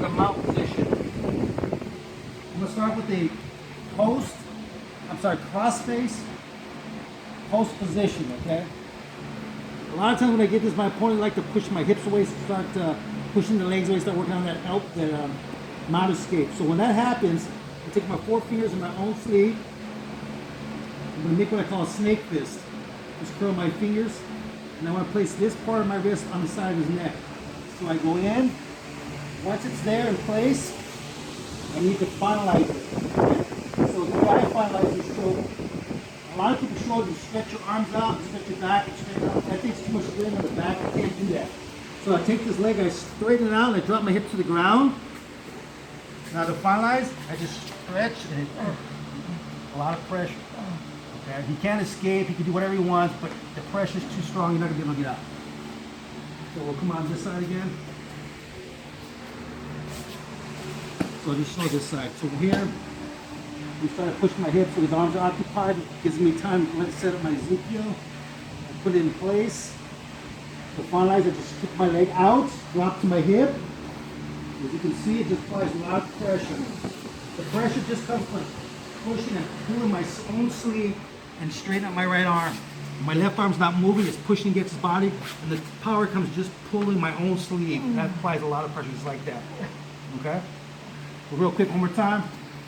the mount position. I'm gonna start with the cross face, post position, okay? A lot of times when I get this, my opponent like to push my hips away, start pushing the legs away, start working on that mount escape. So when that happens, I take my 4 fingers in my own sleeve. I'm gonna make what I call a snake fist. Just curl my fingers, and I want to place this part of my wrist on the side of his neck. So I go in. Once it's there in place, I need to finalize it. So the way I finalize this stroke, a lot of people show you stretch your arms out, stretch your back, and stretch out. I think it's too much strain on the back. I can't do that. So I take this leg, I straighten it out, and I drop my hip to the ground. Now to finalize, I just stretch, and a lot of pressure. Okay, he can't escape, he can do whatever he wants, but the pressure is too strong, you're not going to be able to get out. So we'll come on this side again. So I'll just show this side. So here, we try to push my hips so his arms are occupied. It gives me time to set up my Ezekiel. I put it in place. To finalize, I just kick my leg out, drop to my hip. As you can see, it just applies a lot of pressure. The pressure just comes from pushing and pulling my own sleeve and straighten up my right arm. My left arm's not moving, it's pushing against his body, and the power comes just pulling my own sleeve. That applies a lot of pressure, just like that. Okay? So real quick, one more time.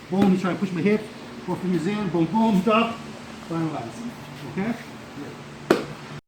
Boom, you try to push my hip, 4 fingers in, boom, boom, drop, finalize. Okay?